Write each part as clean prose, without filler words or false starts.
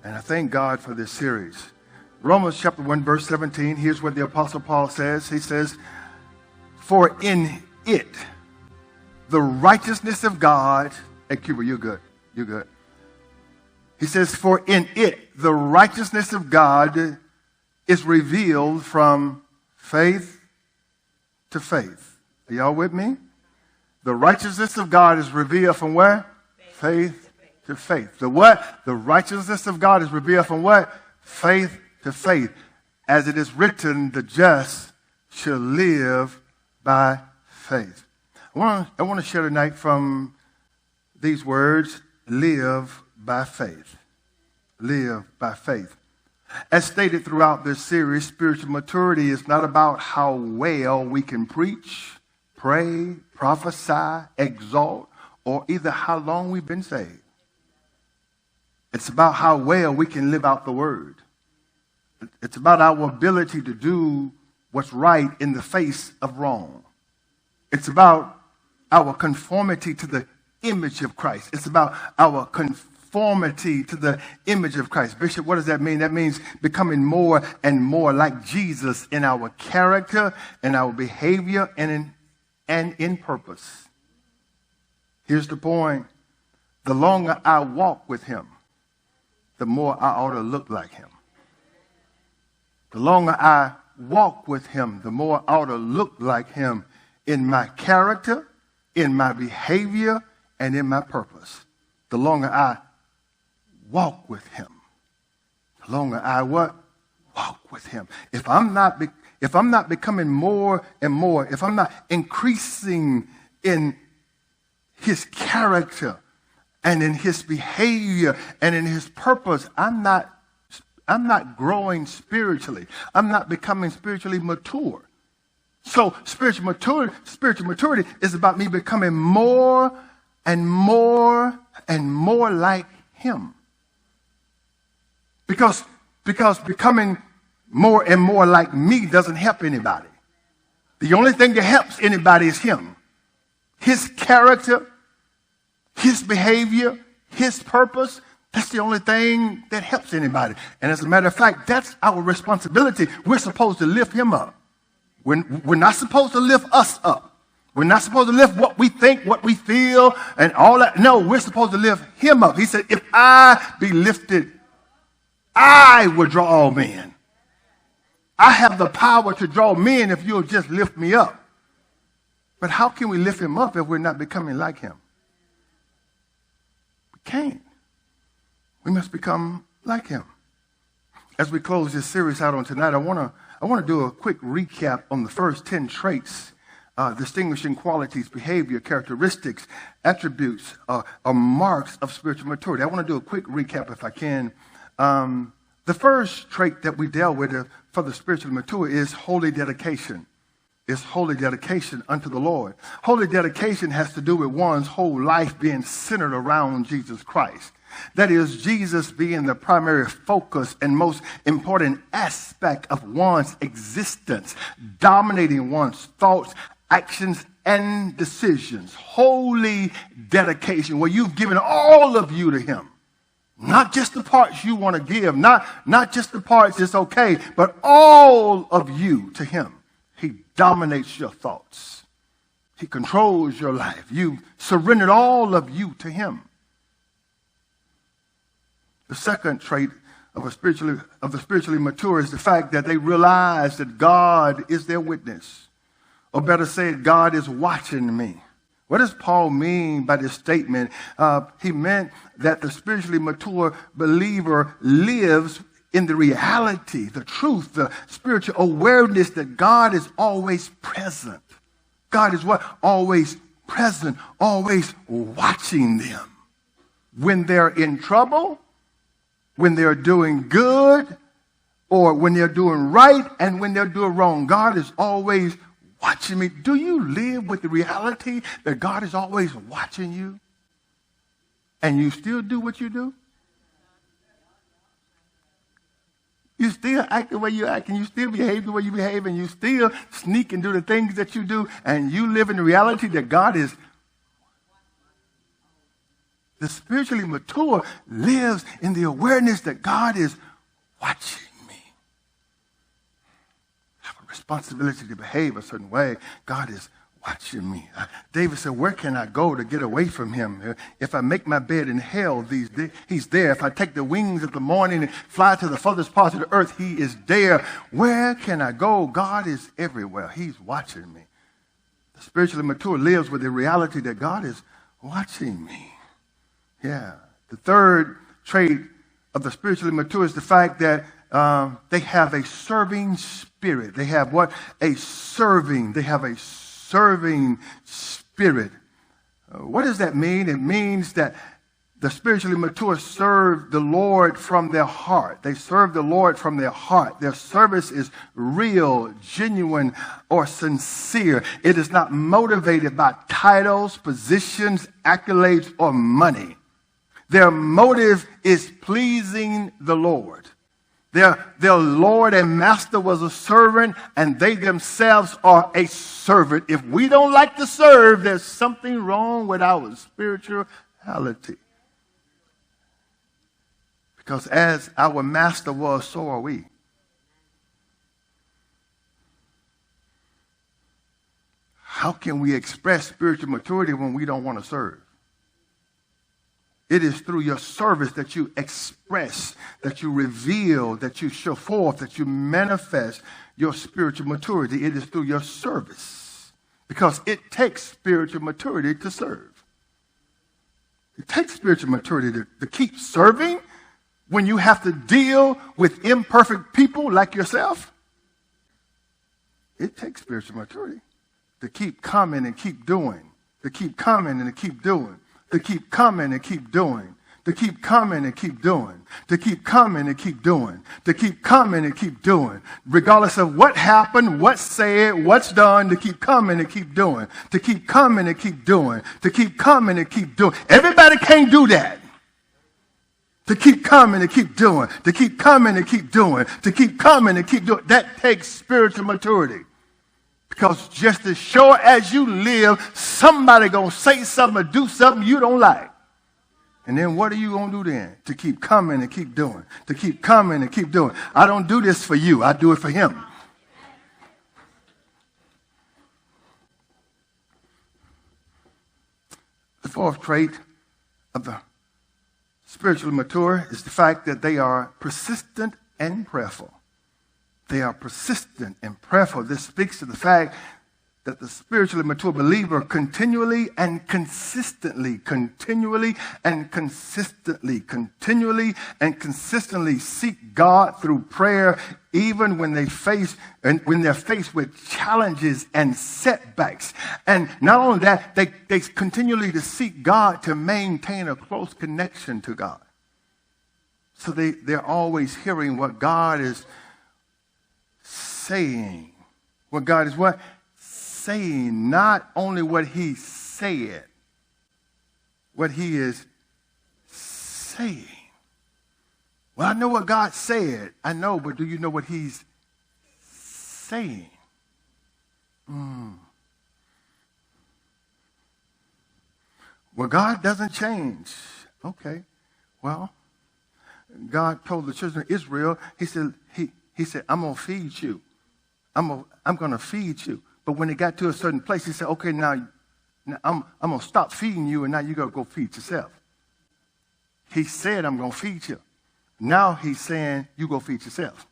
And I thank God for this series. Romans chapter 1, verse 17, here's what the Apostle Paul says. He says, for in it, the righteousness of God, hey, Cuba, you're good. You're good. He says, for in it, the righteousness of God is revealed from faith to faith. Are y'all with me? The righteousness of God is revealed from where? Faith to faith. The what? The righteousness of God is revealed from what? Faith to faith. As it is written, the just shall live by faith. I want to share tonight from these words, live by faith. Live by faith. As stated throughout this series, spiritual maturity is not about how well we can preach, pray, prophesy, exalt, or either how long we've been saved. It's about how well we can live out the word. It's about our ability to do what's right in the face of wrong. It's about our conformity to the image of Christ. It's about our conformity to the image of Christ. Bishop, what does that mean? That means becoming more and more like Jesus in our character, in our behavior, and in purpose. Here's the point. The longer I walk with him, the more I ought to look like him. The longer I walk with him, the more I ought to look like him in my character, in my behavior, and in my purpose. The longer I walk with him, the longer I what? Walk with him. If I'm not becoming more and more, if I'm not increasing in his character and in his behavior and in his purpose, I'm not growing spiritually. I'm not becoming spiritually mature. So spiritual maturity is about me becoming more and more and more like him. Because becoming more and more like me doesn't help anybody. The only thing that helps anybody is him. His character, his behavior, his purpose, that's the only thing that helps anybody. And as a matter of fact, that's our responsibility. We're supposed to lift him up. We're not supposed to lift us up. We're not supposed to lift what we think, what we feel, and all that. No, we're supposed to lift him up. He said, if I be lifted, I will draw all men. I have the power to draw men if you'll just lift me up. But how can we lift him up if we're not becoming like him? We can't. We must become like him. As we close this series out on tonight, I want to do a quick recap on the first 10 traits, distinguishing qualities, behavior, characteristics, attributes, or marks of spiritual maturity. I want to do a quick recap if I can. The first trait that we dealt with for the spiritually mature is holy dedication. It's holy dedication unto the Lord. Holy dedication has to do with one's whole life being centered around Jesus Christ. That is, Jesus being the primary focus and most important aspect of one's existence, dominating one's thoughts, actions, and decisions. Holy dedication, where you've given all of you to him. Not just the parts you want to give, not just the parts that's okay, but all of you to him. He dominates your thoughts. He controls your life. You've surrendered all of you to him. The second trait of the spiritually mature is the fact that they realize that God is their witness. Or better said, God is watching me. What does Paul mean by this statement? He meant that the spiritually mature believer lives in the reality, the truth, the spiritual awareness that God is always present. God is what? Always present, always watching them. When they're in trouble, when they're doing good, or when they're doing right, and when they're doing wrong, God is always watching me. Do you live with the reality that God is always watching you? And you still do what you do? You still act the way you act, and you still behave the way you behave, and you still sneak and do the things that you do, and you live in the reality that God is The spiritually mature lives in the awareness that God is watching me. I have a responsibility to behave a certain way. God is watching me. David said, where can I go to get away from him? If I make my bed in hell, he's there. If I take the wings of the morning and fly to the furthest parts of the earth, he is there. Where can I go? God is everywhere. He's watching me. The spiritually mature lives with the reality that God is watching me. Yeah. The third trait of the spiritually mature is the fact that they have a serving spirit. They have what? They have a serving spirit. What does that mean? It means that the spiritually mature serve the Lord from their heart. They serve the Lord from their heart. Their service is real, genuine, or sincere. It is not motivated by titles, positions, accolades, or money. Their motive is pleasing the Lord. Their Lord and Master was a servant, and they themselves are a servant. If we don't like to serve, there's something wrong with our spirituality. Because as our Master was, so are we. How can we express spiritual maturity when we don't want to serve? It is through your service that you express, that you reveal, that you show forth, that you manifest your spiritual maturity. It is through your service. Because it takes spiritual maturity to serve. It takes spiritual maturity to keep serving when you have to deal with imperfect people like yourself. It takes spiritual maturity to keep coming and keep doing, to keep coming and to keep doing. To keep coming and keep doing, to keep coming and keep doing, to keep coming and keep doing, to keep coming and keep doing, regardless of what happened, what's said, what's done, to keep coming and keep doing, to keep coming and keep doing, to keep coming and keep doing. Everybody can't do that. To keep coming and keep doing, to keep coming and keep doing, to keep coming and keep doing. That takes spiritual maturity. Because just as sure as you live, somebody going to say something or do something you don't like. And then what are you going to do then? To keep coming and keep doing. To keep coming and keep doing. I don't do this for you. I do it for him. The fourth trait of the spiritually mature is the fact that they are persistent and prayerful. They are persistent and prayerful. This speaks to the fact that the spiritually mature believer continually and consistently seek God through prayer, even when they're faced with challenges and setbacks. And not only that, they continually to seek God to maintain a close connection to God. So they're always hearing what God is saying. What God is what? Saying. Not only what he said. What he is saying. Well, I know what God said. I know, but do you know what he's saying? Well, God doesn't change. Okay. Well, God told the children of Israel, he said, I'm going to feed you. I'm going to feed you. But when it got to a certain place, he said, okay, now I'm going to stop feeding you, and now you got to go feed yourself. He said, I'm going to feed you. Now he's saying, you go feed yourself.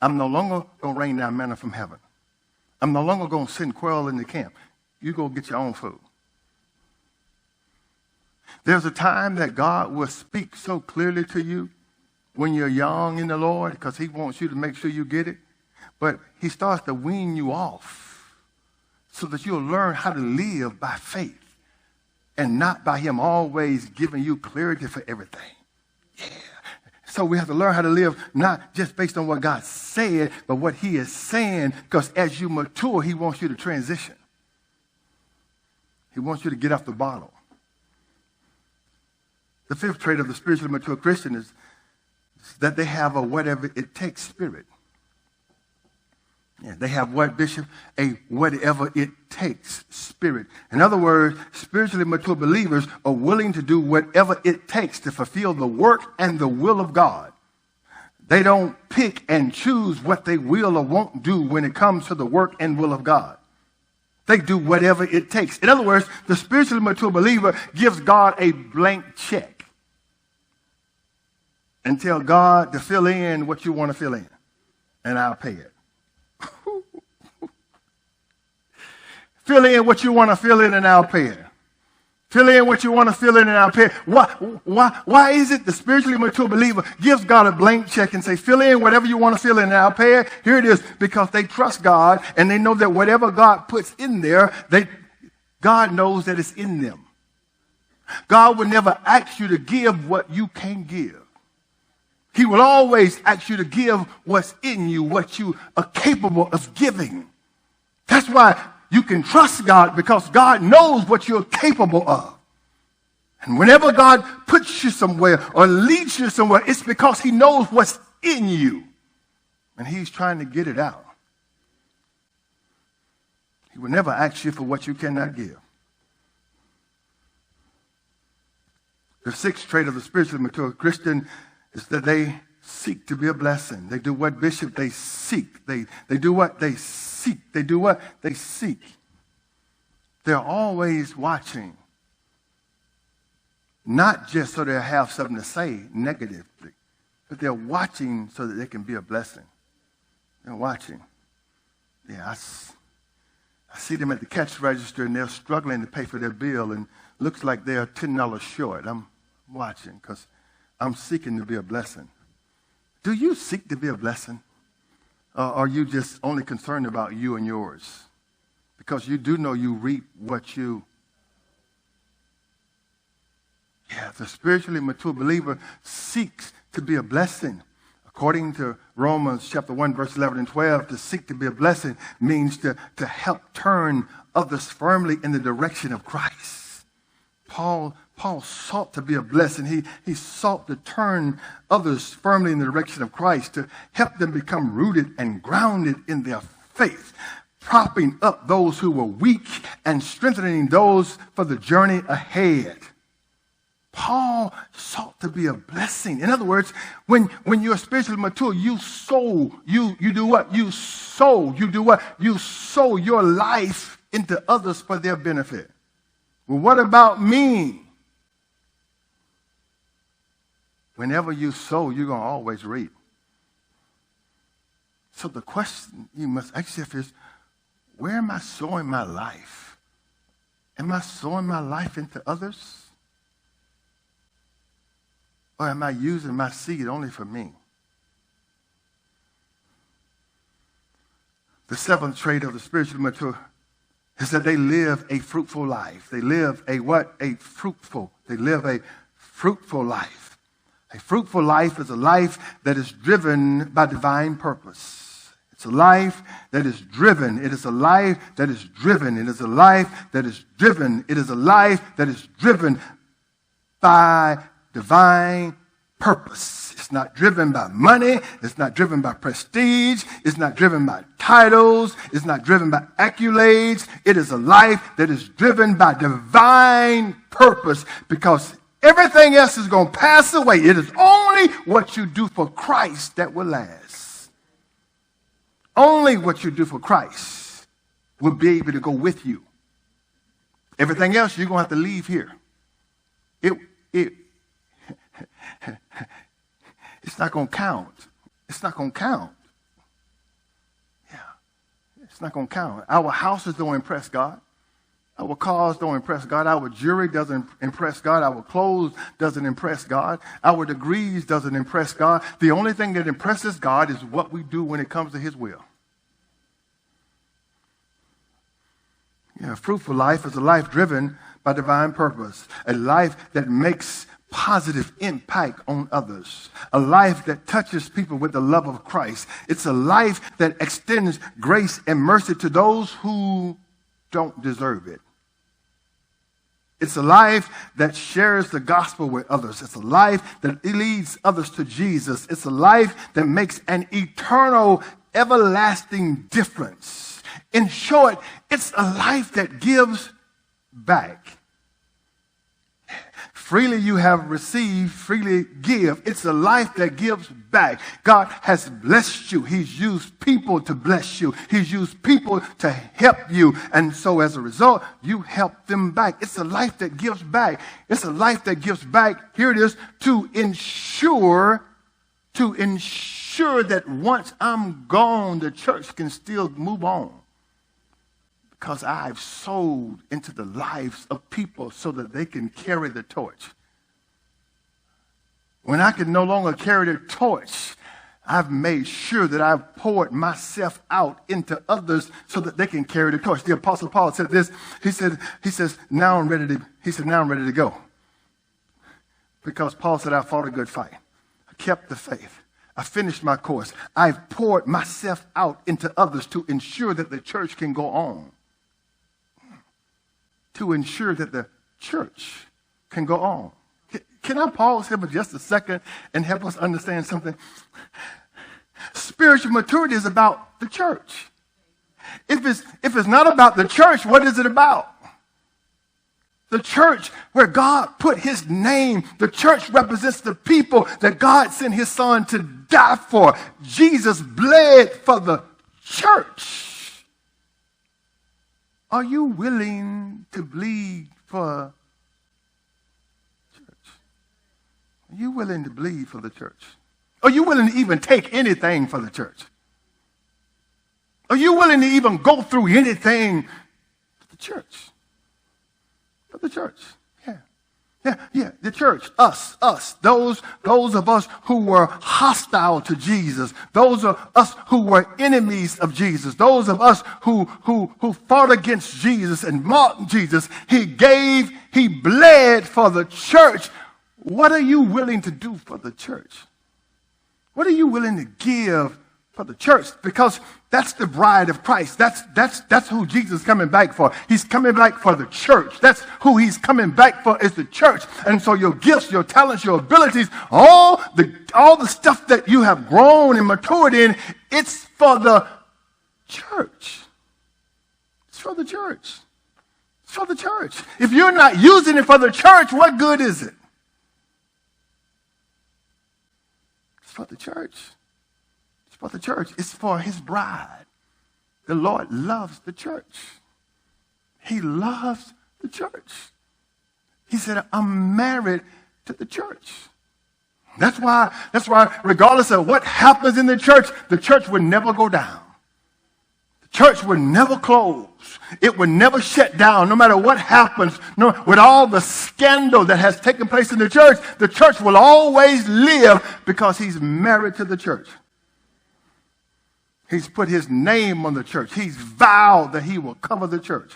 I'm no longer going to rain down manna from heaven. I'm no longer going to send quail in the camp. You go get your own food. There's a time that God will speak so clearly to you when you're young in the Lord, because he wants you to make sure you get it. But he starts to wean you off so that you'll learn how to live by faith and not by him always giving you clarity for everything. Yeah. So we have to learn how to live not just based on what God said, but what he is saying, because as you mature, he wants you to transition. He wants you to get off the bottle. The fifth trait of the spiritually mature Christian is that they have a whatever it takes spirit. Yeah, they have what, Bishop? A whatever it takes spirit. In other words, spiritually mature believers are willing to do whatever it takes to fulfill the work and the will of God. They don't pick and choose what they will or won't do when it comes to the work and will of God. They do whatever it takes. In other words, the spiritually mature believer gives God a blank check and tell God to fill in what you want to fill in, and I'll pay it. Fill in what you want to fill in, and I'll pay it. Fill in what you want to fill in, and I'll pay it. Why is it the spiritually mature believer gives God a blank check and say, fill in whatever you want to fill in, and I'll pay it? Here it is. Because they trust God, and they know that whatever God puts in there, God knows that it's in them. God would never ask you to give what you can't give. He will always ask you to give what's in you, what you are capable of giving. That's why you can trust God, because God knows what you're capable of. And whenever God puts you somewhere or leads you somewhere, it's because he knows what's in you. And he's trying to get it out. He will never ask you for what you cannot give. The sixth trait of the spiritually mature Christian is that they seek to be a blessing. They do what, Bishop? They seek. They do what? They seek. They do what? They seek. They're always watching. Not just so they'll have something to say negatively, but they're watching so that they can be a blessing. They're watching. Yeah, I see them at the cash register, and they're struggling to pay for their bill, and looks like they're $10 short. I'm watching because I'm seeking to be a blessing. Do you seek to be a blessing? Or are you just only concerned about you and yours? Because you do know you reap what you... Yeah, the spiritually mature believer seeks to be a blessing. According to Romans chapter 1, verse 11 and 12, to seek to be a blessing means to help turn others firmly in the direction of Christ. Paul sought to be a blessing. He sought to turn others firmly in the direction of Christ, to help them become rooted and grounded in their faith, propping up those who were weak and strengthening those for the journey ahead. Paul sought to be a blessing. In other words, when you're spiritually mature, you sow. You do what? You sow. You do what? You sow your life into others for their benefit. Well, what about me? Whenever you sow, you're going to always reap. So the question you must ask yourself is, where am I sowing my life? Am I sowing my life into others? Or am I using my seed only for me? The seventh trait of the spiritually mature is that they live a fruitful life. They live a what? They live a fruitful life. A fruitful life is a life that is driven by divine purpose. It's a life that is driven. It is a life that is driven. It is a life that is driven. It is a life that is driven by divine purpose. It's not driven by money. It's not driven by prestige. It's not driven by titles. It's not driven by accolades. It is a life that is driven by divine purpose, because everything else is going to pass away. It is only what you do for Christ that will last. Only what you do for Christ will be able to go with you. Everything else you're going to have to leave here. It's not going to count. It's not going to count. Yeah, it's not going to count. Our houses don't impress God. Our cars don't impress God. Our jewelry doesn't impress God. Our clothes doesn't impress God. Our degrees doesn't impress God. The only thing that impresses God is what we do when it comes to his will. Yeah, a fruitful life is a life driven by divine purpose, a life that makes positive impact on others, a life that touches people with the love of Christ. It's a life that extends grace and mercy to those who don't deserve it. It's a life that shares the gospel with others. It's a life that leads others to Jesus. It's a life that makes an eternal everlasting difference. In short, it's a life that gives back. Freely you have received, freely give. It's a life that gives back. God has blessed you. He's used people to bless you. He's used people to help you. And so as a result, you help them back. It's a life that gives back. It's a life that gives back. Here it is, to ensure that once I'm gone, the church can still move on. Because I've sowed into the lives of people so that they can carry the torch. When I can no longer carry the torch, I've made sure that I've poured myself out into others so that they can carry the torch. The Apostle Paul said this. He says, now I'm ready to go. Because Paul said, I fought a good fight. I kept the faith. I finished my course. I've poured myself out into others to ensure that the church can go on. To ensure that the church can go on. Can I pause here for just a second and help us understand something? Spiritual maturity is about the church. If it's not about the church, what is it about? The church where God put his name. The church represents the people that God sent his son to die for. Jesus bled for the church. Are you willing to bleed for church? Are you willing to bleed for the church? Are you willing to even take anything for the church? Are you willing to even go through anything for the church? For the church. Yeah, the church, us, those of us who were hostile to Jesus, those of us who were enemies of Jesus, those of us who fought against Jesus and mocked Jesus. He bled for the church. What are you willing to do for the church? What are you willing to give for the church? Because that's the bride of Christ. That's who Jesus is coming back for. He's coming back for the church. That's who he's coming back for, is the church. And so your gifts, your talents, your abilities, all the stuff that you have grown and matured in, it's for the church. It's for the church. It's for the church. If you're not using it for the church, what good is it? It's for the church. For the church. It's for his bride. The Lord loves the church. He loves the church. He said, I'm married to the church. That's why regardless of what happens in the church would never go down. The church would never close. It would never shut down, no matter what happens. No, with all the scandal that has taken place in the church will always live because he's married to the church. He's put his name on the church. He's vowed that he will cover the church.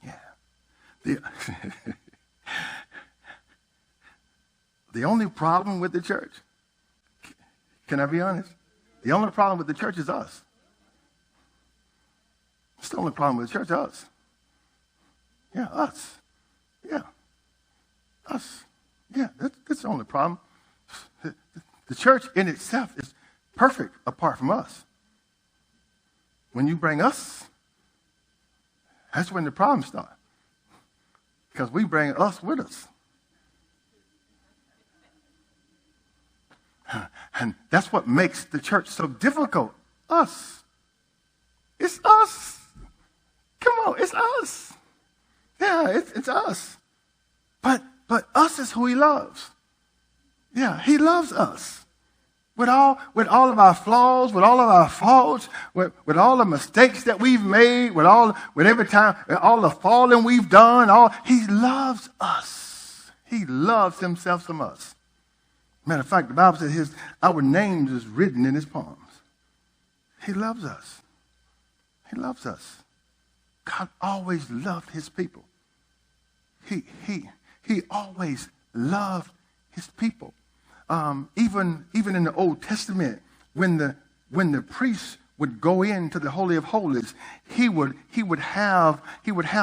Yeah. The only problem with the church, can I be honest? The only problem with the church is us. It's the only problem with the church, us. Yeah, us. Yeah. Us. Yeah, that's the only problem. The church in itself is perfect apart from us. When you bring us, that's when the problems start. Because we bring us with us. And that's what makes the church so difficult. Us. It's us. Come on, it's us. Yeah, it's us. But us is who he loves. Yeah, he loves us. With all of our flaws, with all of our faults, with all the mistakes that we've made, with every time, all the falling we've done, he loves us. He loves himself from us. Matter of fact, the Bible says our names is written in his palms. He loves us. He loves us. God always loved his people. He always loved his people. Even in the Old Testament, when the priests would go into the Holy of Holies, he would have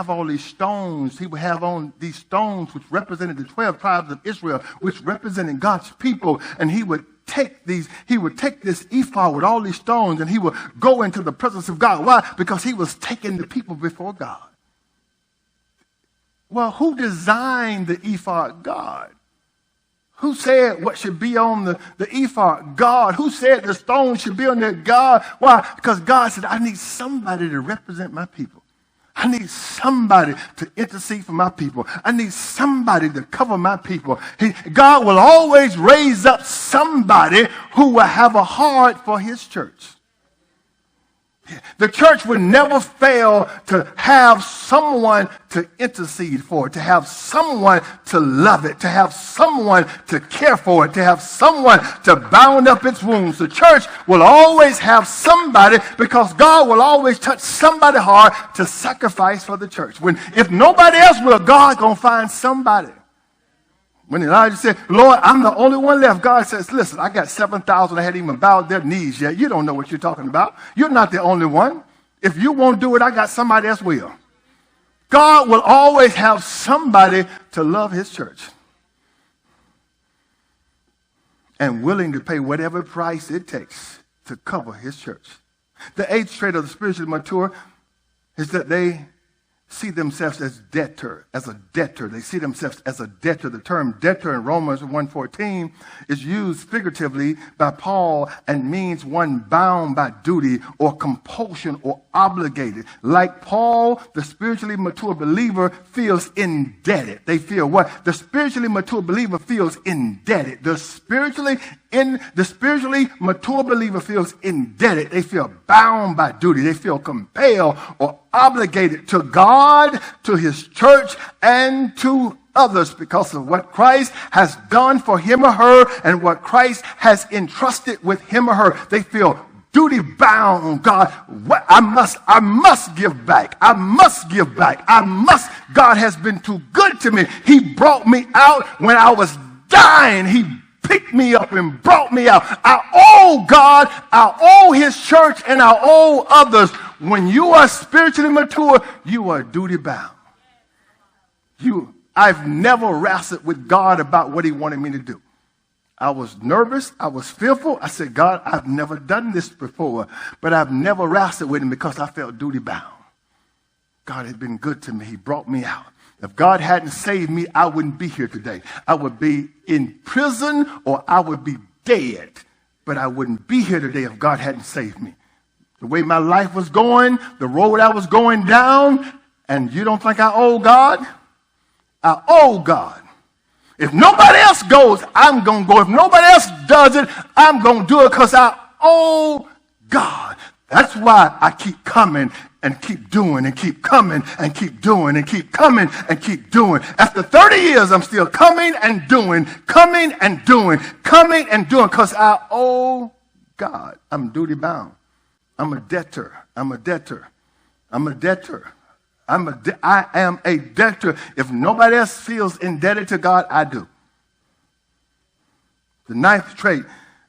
all these stones. He would have on these stones which represented the 12 tribes of Israel, which represented God's people, and he would take this ephod with all these stones and he would go into the presence of God. Why? Because he was taking the people before God. Well, who designed the ephod? God. Who said what should be on the ephod? God. Who said the stone should be on there? God. Why? Because God said, I need somebody to represent my people. I need somebody to intercede for my people. I need somebody to cover my people. God will always raise up somebody who will have a heart for his church. The church would never fail to have someone to intercede for it, to have someone to love it, to have someone to care for it, to have someone to bound up its wounds. The church will always have somebody because God will always touch somebody's heart to sacrifice for the church. If nobody else will, God's going to find somebody. When Elijah said, Lord, I'm the only one left, God says, listen, I got 7,000 that hadn't even bowed their knees yet. You don't know what you're talking about. You're not the only one. If you won't do it, I got somebody else will. God will always have somebody to love his church and willing to pay whatever price it takes to cover his church. The eighth trait of the spiritually mature is that they see themselves as a debtor. They see themselves as a debtor. The term debtor in Romans 1:14 is used figuratively by Paul and means one bound by duty or compulsion or obligated. Like Paul, the spiritually mature believer feels indebted. They feel what? The spiritually mature believer feels indebted. The spiritually mature believer feels indebted. They feel bound by duty. They feel compelled or obligated to God, to his church, and to others because of what Christ has done for him or her and what Christ has entrusted with him or her. They feel duty bound. God, what I must give back. I must give back. God has been too good to me. He brought me out when I was dying. He picked me up and brought me out. I owe God, I owe his church, and I owe others. When you are spiritually mature, you are duty bound. I've never wrestled with God about what he wanted me to do. I was nervous. I was fearful. I said, God, I've never done this before, but I've never wrestled with him because I felt duty bound. God had been good to me. He brought me out. If God hadn't saved me, I wouldn't be here today. I would be in prison or I would be dead, but I wouldn't be here today if God hadn't saved me. The way my life was going, the road I was going down, and you don't think I owe God? I owe God. If nobody else goes, I'm going to go. If nobody else does it, I'm going to do it because I owe God. That's why I keep coming and keep doing and keep coming and keep doing and keep coming and keep doing. After 30 years, I'm still coming and doing because I owe God. I'm duty bound. I'm a debtor. I am a debtor. If nobody else feels indebted to God, I do. The ninth trait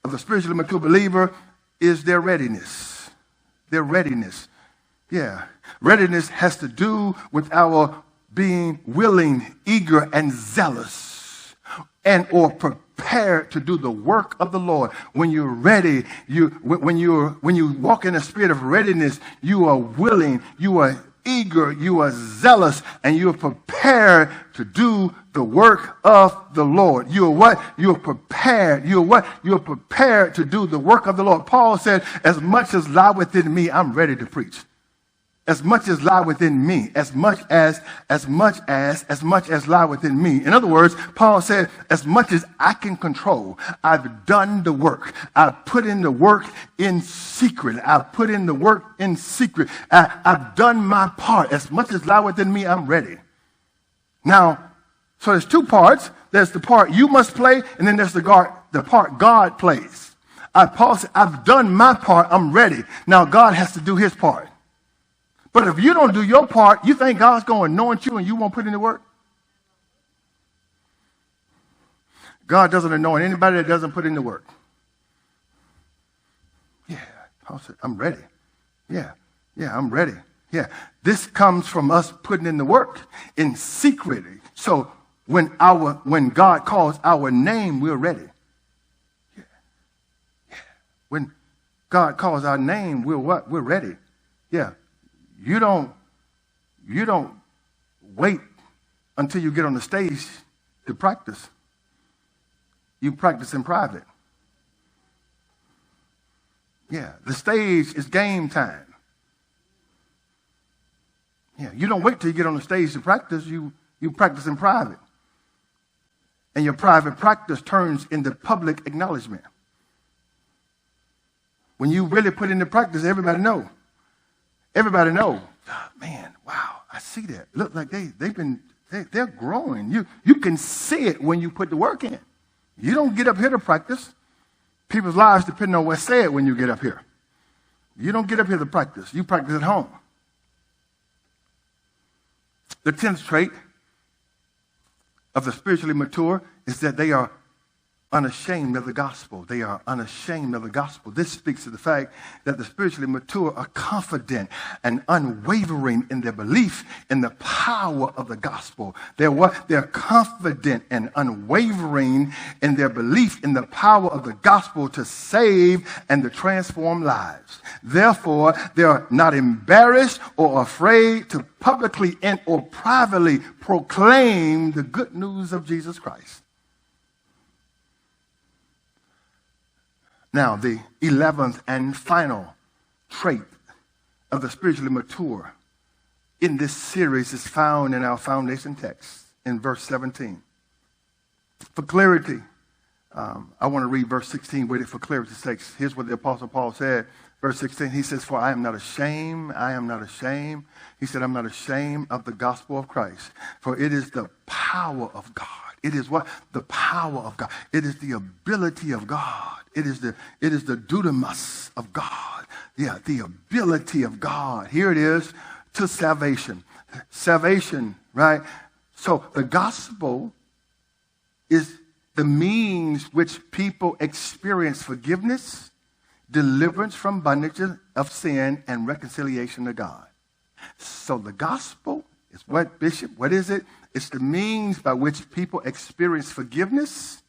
of the spiritually mature believer is their readiness. Their readiness. Yeah. Readiness has to do with our being willing, eager, and zealous, and or prepared to do the work of the Lord. When you're ready, when you walk in a spirit of readiness, you are willing, you are eager, you are zealous, and you are prepared to do the work of the Lord. You are what? You are prepared. You are what? You are prepared to do the work of the Lord. Paul said, as much as lie within me, I'm ready to preach. As much as lie within me, as much as lie within me. In other words, Paul said, as much as I can control, I've done the work. I've put in the work in secret. I've done my part. As much as lie within me, I'm ready. Now, so there's two parts. There's the part you must play, and then there's the part God plays. Paul said, I've done my part. I'm ready. Now God has to do his part. But if you don't do your part, you think God's going to anoint you and you won't put in the work? God doesn't anoint anybody that doesn't put in the work. Yeah, Paul said, I'm ready. Yeah, I'm ready. Yeah, this comes from us putting in the work in secret. So when God calls our name, we're ready. God calls our name, we're what? We're ready. Yeah. You don't wait until you get on the stage to practice. You practice in private. Yeah, the stage is game time. Yeah, you don't wait till you get on the stage to practice. You practice in private. And your private practice turns into public acknowledgement. When you really put into practice, everybody know. Everybody know. Oh, man, wow, I see that. Look like they're growing. You can see it when you put the work in. You don't get up here to practice. People's lives depend on what's said when you get up here. You don't get up here to practice. You practice at home. The 10th trait of the spiritually mature is that they are unashamed of the gospel. They are unashamed of the gospel. This speaks to the fact that the spiritually mature are confident and unwavering in their belief in the power of the gospel. They're what? They're confident and unwavering in their belief in the power of the gospel to save and to transform lives. Therefore, they're not embarrassed or afraid to publicly and or privately proclaim the good news of Jesus Christ. Now, the 11th and final trait of the spiritually mature in this series is found in our foundation text in verse 17. For clarity, I want to read verse 16 with it for clarity's sake. Here's what the Apostle Paul said. Verse 16, he says, for I am not ashamed. I am not ashamed. He said, I'm not ashamed of the gospel of Christ. For it is the power of God. It is what? The power of God. It is the ability of God. It is the dunamis of God. Yeah, the ability of God. Here it is to salvation. Salvation, right? So the gospel is the means which people experience forgiveness, deliverance from bondage of sin, and reconciliation to God. So the gospel is what, Bishop? What is it? It's the means by which people experience forgiveness,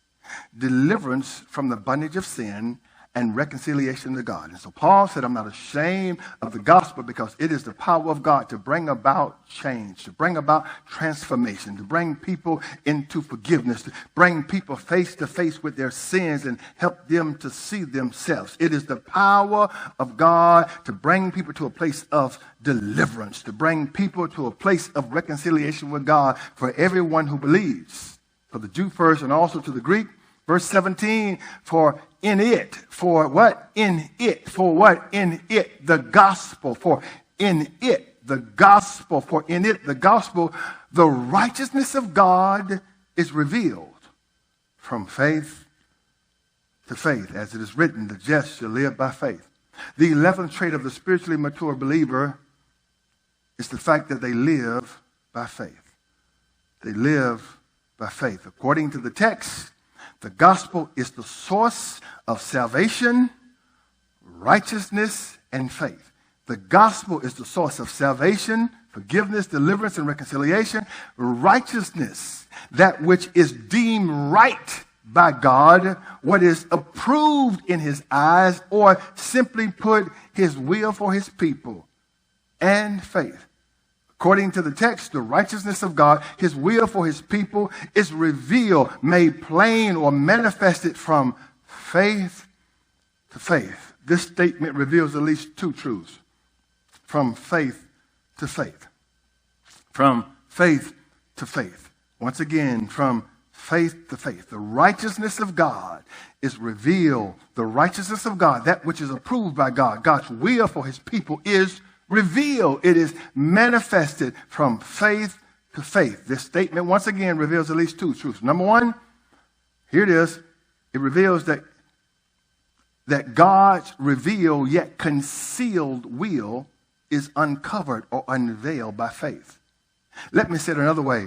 deliverance from the bondage of sin, and reconciliation to God. And so Paul said, I'm not ashamed of the gospel because it is the power of God to bring about change, to bring about transformation, to bring people into forgiveness, to bring people face to face with their sins and help them to see themselves. It is the power of God to bring people to a place of deliverance, to bring people to a place of reconciliation with God for everyone who believes, for the Jew first and also to the Greek. Verse 17, for in it, for what? In it, for what? In it, the gospel, for in it, the gospel, for in it, the gospel, the righteousness of God is revealed from faith to faith. As it is written, the just shall live by faith. The 11th trait of the spiritually mature believer is the fact that they live by faith. They live by faith. According to the text, the gospel is the source of salvation, righteousness, and faith. The gospel is the source of salvation, forgiveness, deliverance, and reconciliation. Righteousness, that which is deemed right by God, what is approved in his eyes, or simply put, his will for his people. And faith. According to the text, the righteousness of God, his will for his people, is revealed, made plain, or manifested from faith to faith. This statement reveals at least two truths. From faith to faith. From faith to faith. Once again, from faith to faith. The righteousness of God is revealed. The righteousness of God, that which is approved by God, God's will for his people, is revealed. It is manifested from faith to faith. This statement, once again, reveals at least two truths. Number one, here it is. It reveals that God's revealed yet concealed will is uncovered or unveiled by faith. Let me say it another way.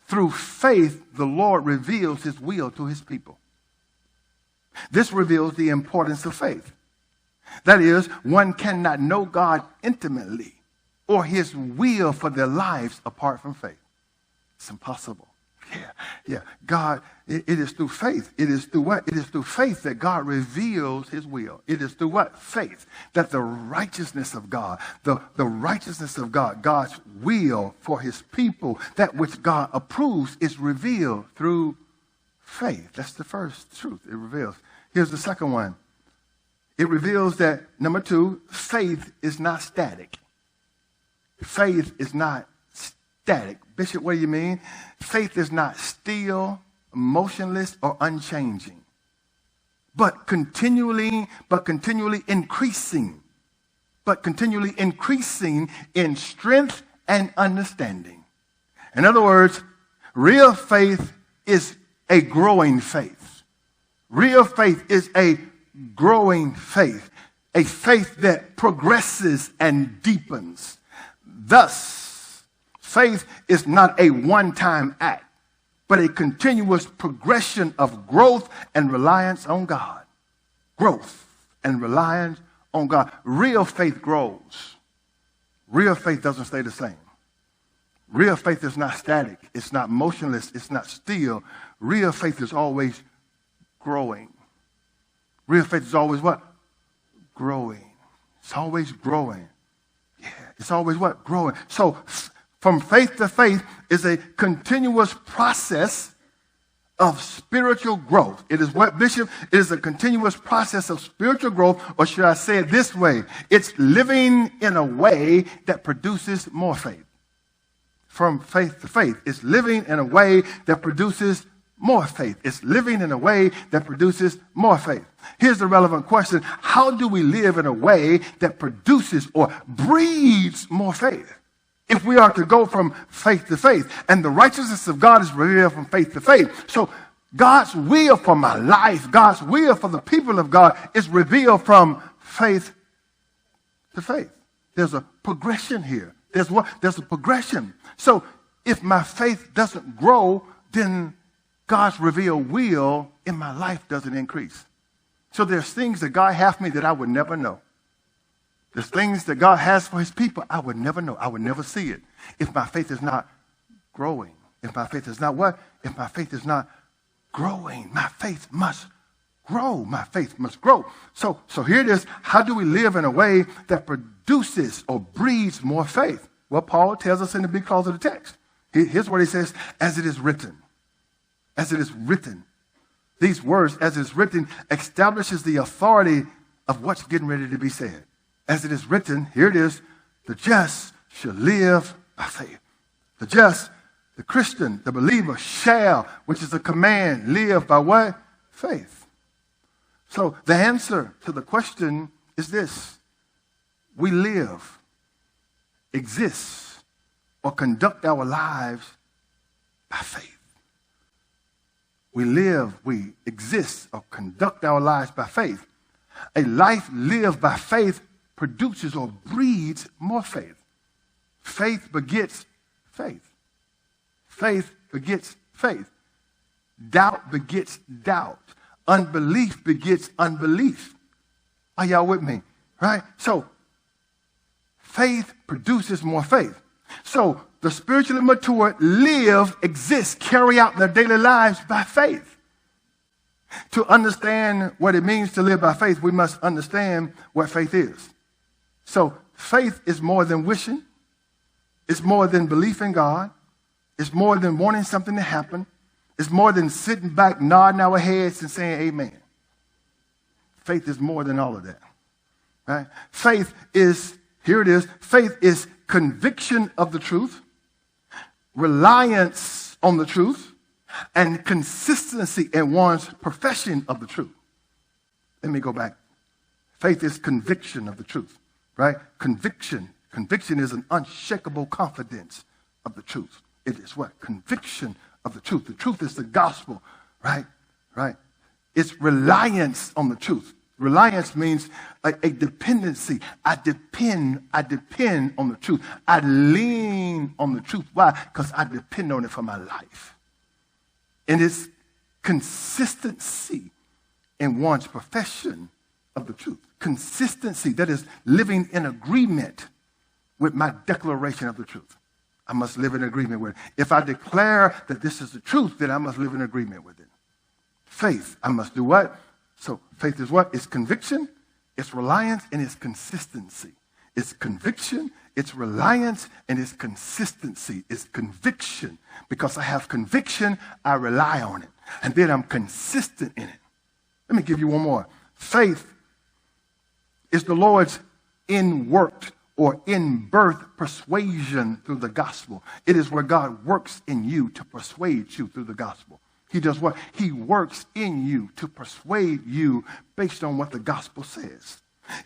Through faith, the Lord reveals his will to his people. This reveals the importance of faith. That is, one cannot know God intimately or his will for their lives apart from faith. It's impossible. Yeah. God, it is through faith. It is through what? It is through faith that God reveals his will. It is through what? Faith. That the righteousness of God, the righteousness of God, God's will for his people, that which God approves is revealed through faith. That's the first truth it reveals. Here's the second one. It reveals that, number two, faith is not static. Faith is not static. Bishop, what do you mean? Faith is not still, motionless, or unchanging, but continually increasing in strength and understanding. In other words, real faith is a growing faith. Real faith is a growing faith, a faith that progresses and deepens. Thus, faith is not a one-time act, but a continuous progression of growth and reliance on God. Growth and reliance on God. Real faith grows. Real faith doesn't stay the same. Real faith is not static. It's not motionless. It's not still. Real faith is always growing. Real faith is always what? Growing. It's always growing. Yeah, it's always what? Growing. So from faith to faith is a continuous process of spiritual growth. It is what, Bishop? It is a continuous process of spiritual growth, or should I say it this way? It's living in a way that produces more faith. From faith to faith, it's living in a way that produces more faith. It's living in a way that produces more faith. Here's the relevant question. How do we live in a way that produces or breeds more faith? If we are to go from faith to faith, and the righteousness of God is revealed from faith to faith. So God's will for my life, God's will for the people of God is revealed from faith to faith. There's a progression here. There's a progression. So if my faith doesn't grow, then God's revealed will in my life doesn't increase. So there's things that God has for me that I would never know. There's things that God has for his people I would never know. I would never see it if my faith is not growing. If my faith is not what? If my faith is not growing. My faith must grow. My faith must grow. So here it is. How do we live in a way that produces or breeds more faith? Well, Paul tells us in the big clause of the text. Here's what he says, as it is written. As it is written. These words, as it is written, establishes the authority of what's getting ready to be said. As it is written, here it is, the just shall live by faith. The just, the Christian, the believer shall, which is a command, live by what? Faith. So the answer to the question is this. We live, exist, or conduct our lives by faith. We live, we exist, or conduct our lives by faith. A life lived by faith produces or breeds more faith. Faith begets faith. Faith begets faith. Doubt begets doubt. Unbelief begets unbelief. Are y'all with me? Right? So, faith produces more faith. So, the spiritually mature live, exist, carry out their daily lives by faith. To understand what it means to live by faith, we must understand what faith is. So faith is more than wishing. It's more than belief in God. It's more than wanting something to happen. It's more than sitting back, nodding our heads and saying amen. Faith is more than all of that. Right? Faith is, here it is, faith is conviction of the truth, reliance on the truth, and consistency in one's profession of the truth. Let me go back. Faith is conviction of the truth. Right? Conviction. Conviction is an unshakable confidence of the truth. It is what? Conviction of the truth. The truth is the gospel. Right? Right? It's reliance on the truth. Reliance means a dependency. I depend on the truth. I lean on the truth. Why? Because I depend on it for my life. And it's consistency in one's profession of the truth. Consistency, that is living in agreement with my declaration of the truth. I must live in agreement with it. If I declare that this is the truth, then I must live in agreement with it. Faith, I must do what? So faith is what? It's conviction, it's reliance, and it's consistency. It's conviction, it's reliance, and it's consistency. It's conviction. Because I have conviction, I rely on it. And then I'm consistent in it. Let me give you one more. Faith is the Lord's in-worked or in-birth persuasion through the gospel. It is where God works in you to persuade you through the gospel. He does what? He works in you to persuade you based on what the gospel says.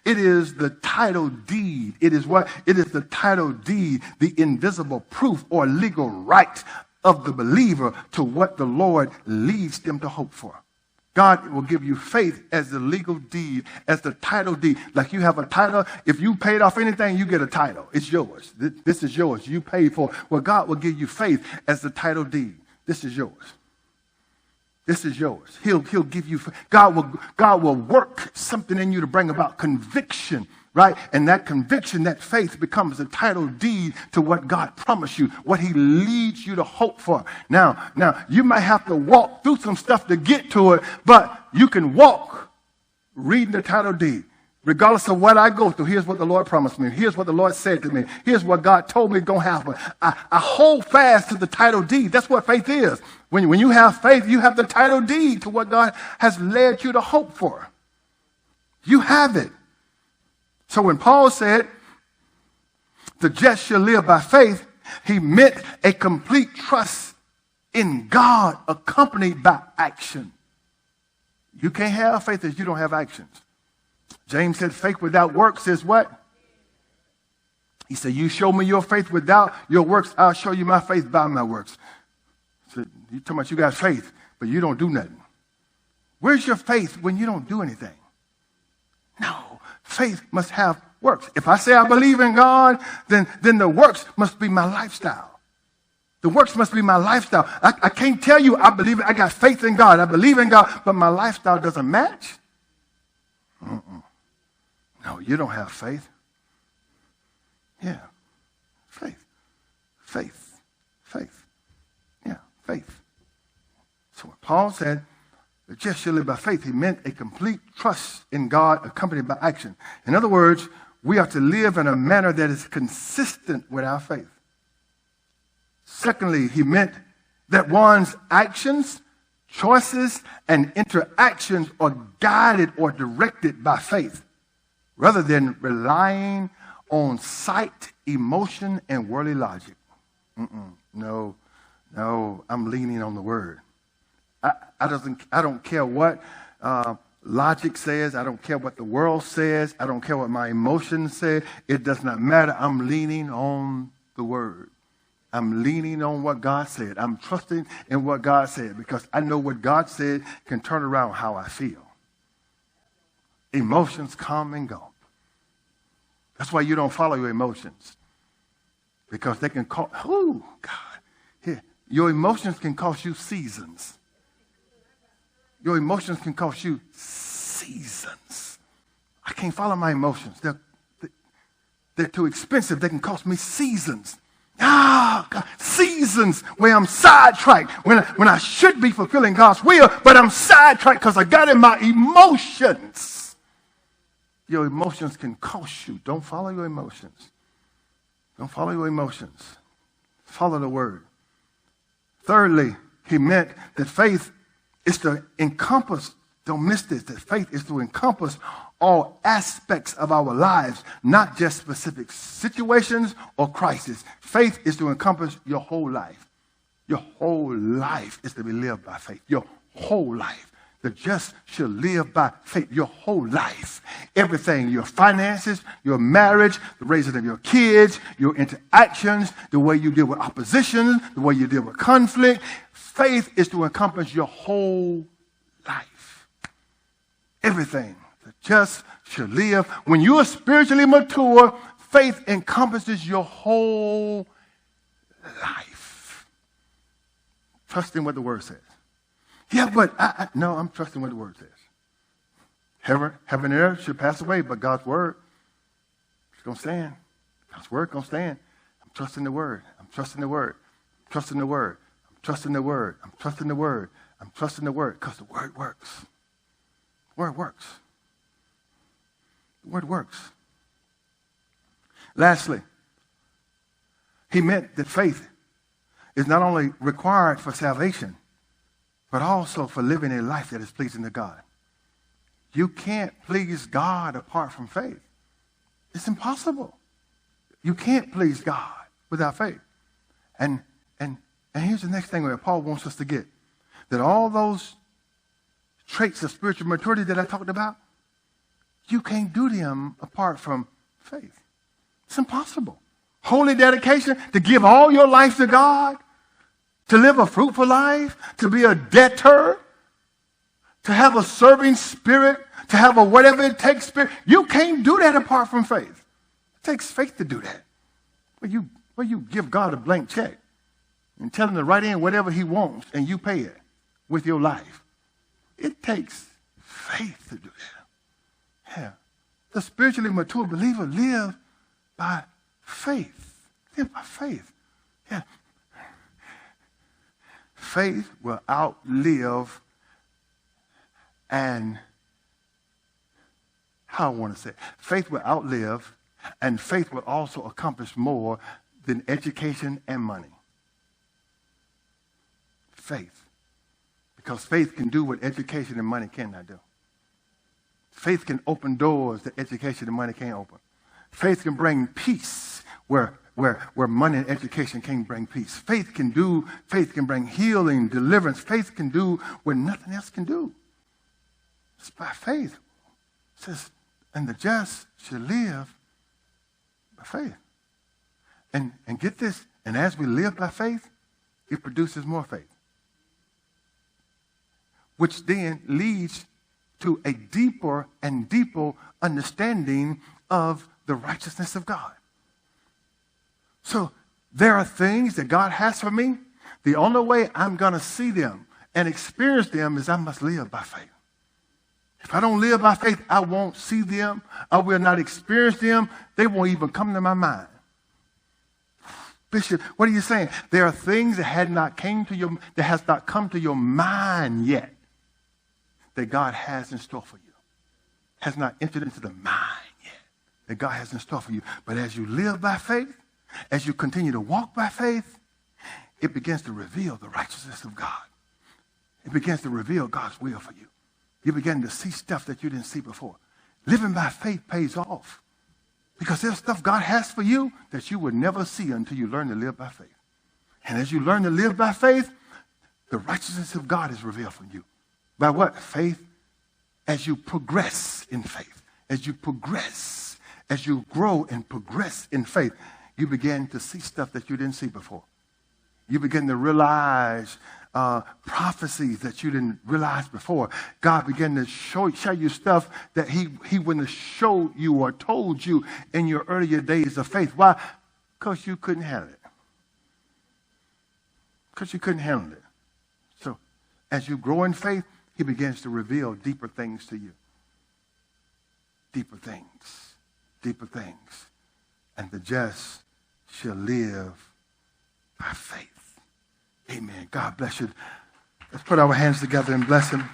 It is the title deed. It is what? It is the title deed, the invisible proof or legal right of the believer to what the Lord leads them to hope for. God will give you faith as the legal deed, as the title deed. Like you have a title. If you paid off anything, you get a title. It's yours. This is yours. You paid for it. Well, God will give you faith as the title deed. This is yours. This is yours. He'll give you, God will work something in you to bring about conviction, right? And that conviction, that faith becomes the title deed to what God promised you, what he leads you to hope for. Now, you might have to walk through some stuff to get to it, but you can walk reading the title deed. Regardless of what I go through, here's what the Lord promised me. Here's what the Lord said to me. Here's what God told me is going to happen. I hold fast to the title deed. That's what faith is. When you have faith, you have the title deed to what God has led you to hope for. You have it. So when Paul said, the just shall live by faith, he meant a complete trust in God accompanied by action. You can't have faith if you don't have actions. James said faith without works is what? He said, you show me your faith without your works, I'll show you my faith by my works. So you talking about you got faith, but you don't do nothing. Where's your faith when you don't do anything? No, faith must have works. If I say I believe in God, then the works must be my lifestyle. The works must be my lifestyle. I can't tell you I believe, I got faith in God, I believe in God, but my lifestyle doesn't match. No, you don't have faith. Yeah, faith. Yeah, faith. So when Paul said, the just shall live by faith, he meant a complete trust in God accompanied by action. In other words, we are to live in a manner that is consistent with our faith. Secondly, he meant that one's actions, choices, and interactions are guided or directed by faith, rather than relying on sight, emotion, and worldly logic. No, I'm leaning on the word. I don't care what logic says. I don't care what the world says. I don't care what my emotions say. It does not matter. I'm leaning on the word. I'm leaning on what God said. I'm trusting in what God said because I know what God said can turn around how I feel. Emotions come and go. That's why you don't follow your emotions. Because they can cause, your emotions can cost you seasons. Your emotions can cost you seasons. I can't follow my emotions. They're too expensive. They can cost me seasons. God, seasons where I'm sidetracked when I should be fulfilling God's will, but I'm sidetracked because I got in my emotions. Your emotions can cost you. Don't follow your emotions. Don't follow your emotions. Follow the word. Thirdly, he meant that faith is to encompass, don't miss this, that faith is to encompass all aspects of our lives, not just specific situations or crises. Faith is to encompass your whole life. Your whole life is to be lived by faith. Your whole life. The just shall live by faith. Your whole life. Everything. Your finances, your marriage, the raising of your kids, your interactions, the way you deal with opposition, the way you deal with conflict. Faith is to encompass your whole life. Everything. The just shall live. When you are spiritually mature, faith encompasses your whole life. Trusting what the word says. Yeah, but no, I'm trusting what the word says. Heaven and earth should pass away, but God's word is going to stand. God's word going to stand. I'm trusting the word. I'm trusting the word. I'm trusting the word. I'm trusting the word. I'm trusting the word. I'm trusting the word because the word works. The word works. The word works. Lastly, he meant that faith is not only required for salvation, but also for living a life that is pleasing to God. You can't please God apart from faith. It's impossible. You can't please God without faith. And here's the next thing where Paul wants us to get. That all those traits of spiritual maturity that I talked about, you can't do them apart from faith. It's impossible. Holy dedication, to give all your life to God, to live a fruitful life, to be a debtor, to have a serving spirit, to have a whatever it takes spirit. You can't do that apart from faith. It takes faith to do that. Where you give God a blank check and tell him to write in whatever he wants and you pay it with your life. It takes faith to do that. Yeah. The spiritually mature believer live by faith. Live by faith. Yeah. Faith will outlive and, how I want to say it, faith will outlive and faith will also accomplish more than education and money. Faith. Because faith can do what education and money cannot do. Faith can open doors that education and money can't open. Faith can bring peace where money and education can't bring peace. Faith can bring healing, deliverance. Faith can do what nothing else can do. It's by faith. It says, and the just shall live by faith. And get this, and as we live by faith, it produces more faith. Which then leads to a deeper and deeper understanding of the righteousness of God. So there are things that God has for me. The only way I'm going to see them and experience them is I must live by faith. If I don't live by faith, I won't see them. I will not experience them. They won't even come to my mind. Bishop, what are you saying? There are things that has not come to your mind yet that God has in store for you. Has not entered into the mind yet that God has in store for you. But as you live by faith, as you continue to walk by faith, it begins to reveal the righteousness of God. It begins to reveal God's will for you. You begin to see stuff that you didn't see before. Living by faith pays off. Because there's stuff God has for you that you would never see until you learn to live by faith. And as you learn to live by faith, the righteousness of God is revealed from you. By what? Faith. As you progress in faith, as you progress, as you grow and progress in faith, you begin to see stuff that you didn't see before. You begin to realize prophecies that you didn't realize before. God began to show you stuff that he wouldn't have showed you or told you in your earlier days of faith. Why? Because you couldn't handle it. Because you couldn't handle it. So as you grow in faith, he begins to reveal deeper things to you. Deeper things. Deeper things. And the just shall live by faith. Amen. God bless you. Let's put our hands together and bless him.